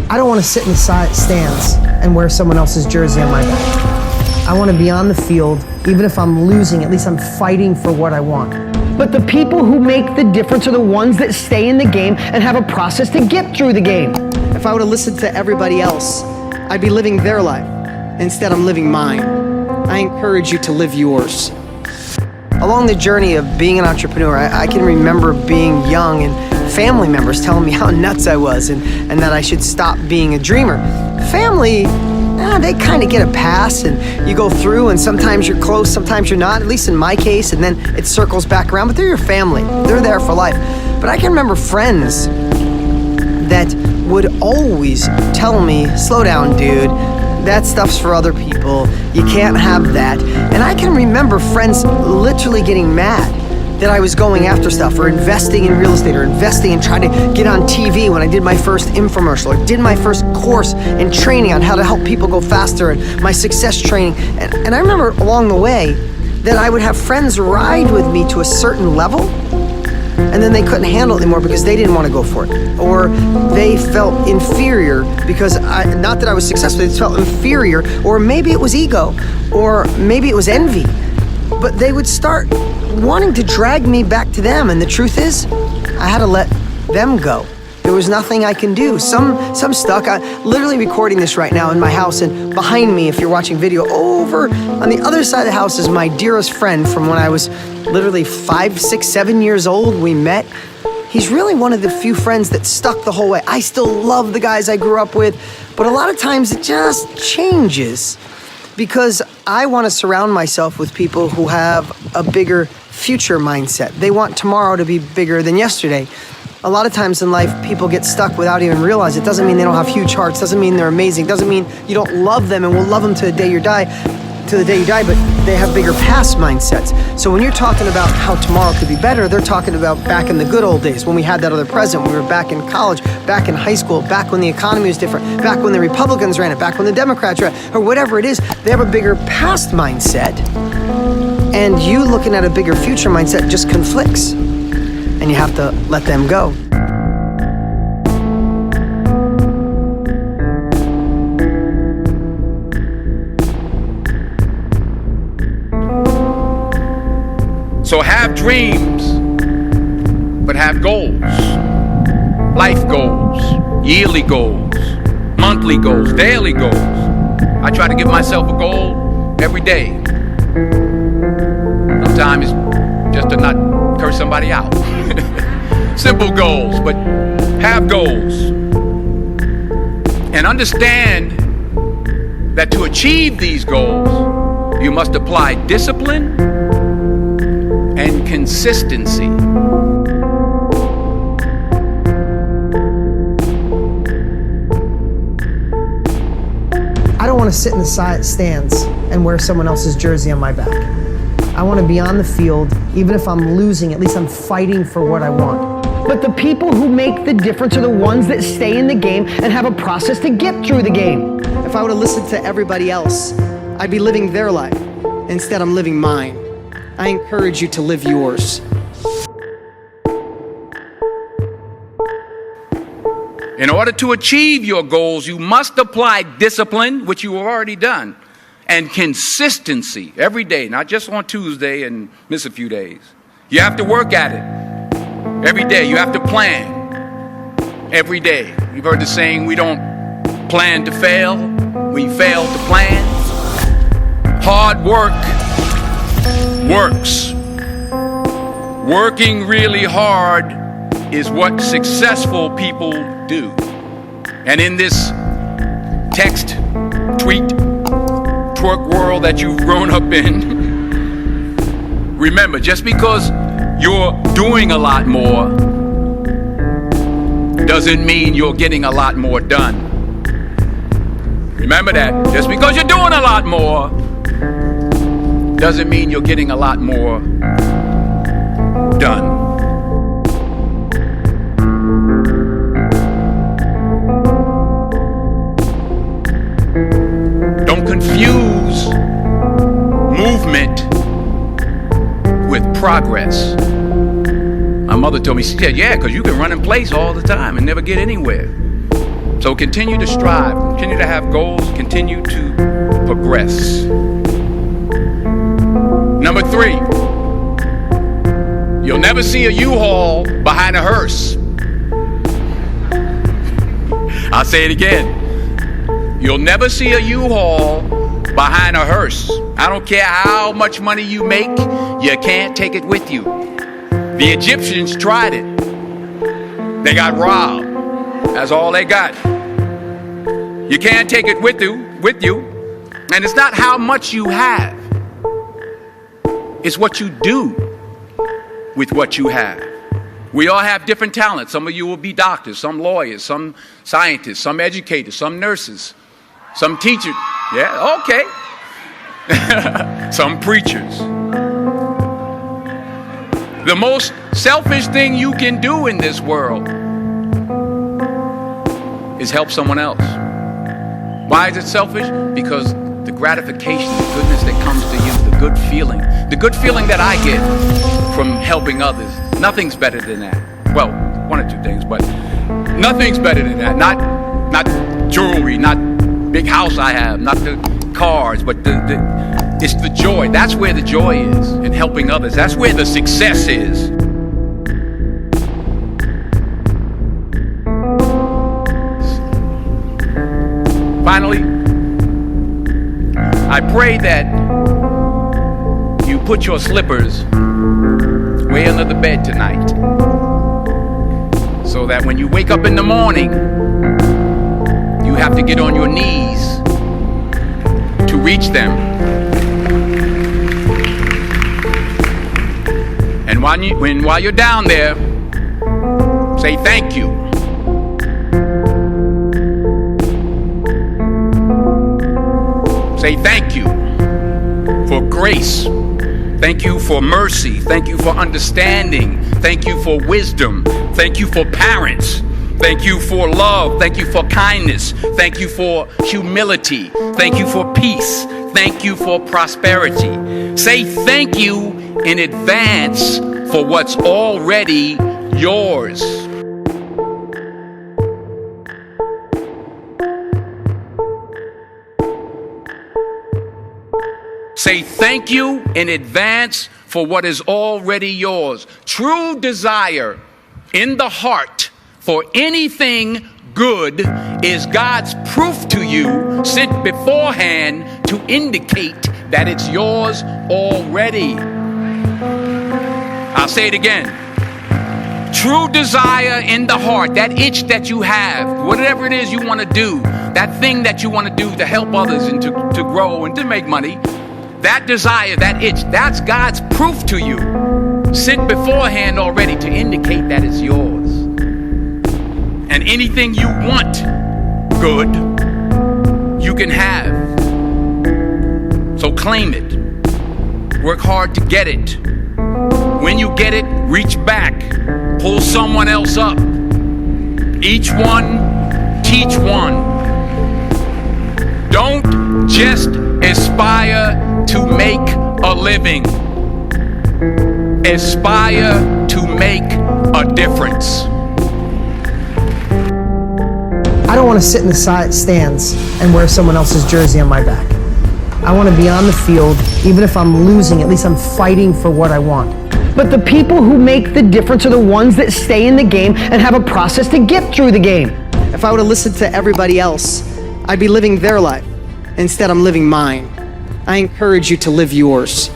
I don't want to sit in the stands and wear someone else's jersey on my back. I want to be on the field, even if I'm losing, at least I'm fighting for what I want. But the people who make the difference are the ones that stay in the game and have a process to get through the game. If I would have listened to everybody else, I'd be living their life. Instead, I'm living mine. I encourage you to live yours. Along the journey of being an entrepreneur, I can remember being young and family members telling me how nuts I was and that I should stop being a dreamer. Family, they kind of get a pass, and you go through, and sometimes you're close, sometimes you're not, at least in my case, and then it circles back around, but they're your family. They're there for life. But I can remember friends that would always tell me, slow down, dude. That stuff's for other people. You can't have that. And I can remember friends literally getting mad that I was going after stuff, or investing in real estate, or investing and trying to get on TV when I did my first infomercial, or did my first course and training on how to help people go faster, and my success training. And I remember along the way that I would have friends ride with me to a certain level, and then they couldn't handle it anymore because they didn't want to go for it, or they felt inferior because not that I was successful, they just felt inferior, or maybe it was ego, or maybe it was envy, but they would start wanting to drag me back to them. And the truth is, I had to let them go. There was nothing I can do. Some stuck. I'm literally recording this right now in my house, and behind me, if you're watching video, over on the other side of the house is my dearest friend from when I was literally 5, 6, 7 years old. We met. He's really one of the few friends that stuck the whole way. I still love the guys I grew up with, but a lot of times it just changes because I want to surround myself with people who have a bigger future mindset. They want tomorrow to be bigger than yesterday. A lot of times in life, people get stuck without even realizing. It doesn't mean they don't have huge hearts, doesn't mean they're amazing, doesn't mean you don't love them and will love them to the day you die, but they have bigger past mindsets. So when you're talking about how tomorrow could be better, they're talking about back in the good old days when we had that other president, when we were back in college, back in high school, back when the economy was different, back when the Republicans ran it, back when the Democrats ran it, or whatever it is. They have a bigger past mindset, and you looking at a bigger future mindset just conflicts, and you have to let them go. So have dreams, but have goals. Life goals, yearly goals, monthly goals, daily goals. I try to give myself a goal every day. Sometimes it's just to not curse somebody out. Simple goals, but have goals. And understand that to achieve these goals, you must apply discipline and consistency. I don't want to sit in the stands and wear someone else's jersey on my back. I want to be on the field, even if I'm losing, at least I'm fighting for what I want. But the people who make the difference are the ones that stay in the game and have a process to get through the game. If I would have listened to everybody else, I'd be living their life. Instead, I'm living mine. I encourage you to live yours. In order to achieve your goals, you must apply discipline, which you have already done, and consistency every day, not just on Tuesday and miss a few days. You have to work at it every day. You have to plan every day. You've heard the saying, we don't plan to fail, we fail to plan. Hard work works. Working really hard is what successful people do. And in this text, tweet, twerk world that you've grown up in, remember, just because you're doing a lot more doesn't mean you're getting a lot more done. Remember that. Just because you're doing a lot more doesn't mean you're getting a lot more done. Don't confuse movement with progress. My mother told me, she said, yeah, because you can run in place all the time and never get anywhere. So continue to strive, continue to have goals, continue to progress. Number 3, you'll never see a U-Haul behind a hearse. I'll say it again. You'll never see a U-Haul behind a hearse. I don't care how much money you make, you can't take it with you. The Egyptians tried it. They got robbed. That's all they got. You can't take it with you. And it's not how much you have. It's what you do with what you have. We all have different talents. Some of you will be doctors, some lawyers, some scientists, some educators, some nurses, some teachers. Yeah, okay. Some preachers. The most selfish thing you can do in this world is help someone else. Why is it selfish? Because the gratification, the goodness that comes to you, the good feeling that I get from helping others, nothing's better than that. Well, one or two things, but nothing's better than that. Not jewelry, not big house I have, not the cars, but it's the joy. That's where the joy is, in helping others. That's where the success is. Finally, I pray that you put your slippers way under the bed tonight, so that when you wake up in the morning, you have to get on your knees to reach them. And while you're down there, say thank you. Say thank you for grace. Thank you for mercy. Thank you for understanding. Thank you for wisdom. Thank you for parents. Thank you for love. Thank you for kindness. Thank you for humility. Thank you for peace. Thank you for prosperity. Say thank you in advance for what's already yours. Say thank you in advance for what is already yours. True desire in the heart for anything good is God's proof to you, sent beforehand to indicate that it's yours already. I'll say it again. True desire in the heart, that itch that you have, whatever it is you want to do, that thing that you want to do to help others and to grow and to make money, that desire, that itch, that's God's proof to you, sent beforehand already to indicate that it's yours. And anything you want good, you can have. So claim it. Work hard to get it. When you get it, reach back. Pull someone else up. Each one, teach one. Don't just aspire to make a living. Aspire to make a difference. I don't want to sit in the stands and wear someone else's jersey on my back. I want to be on the field, even if I'm losing, at least I'm fighting for what I want. But the people who make the difference are the ones that stay in the game and have a process to get through the game. If I would have listened to everybody else, I'd be living their life. Instead, I'm living mine. I encourage you to live yours.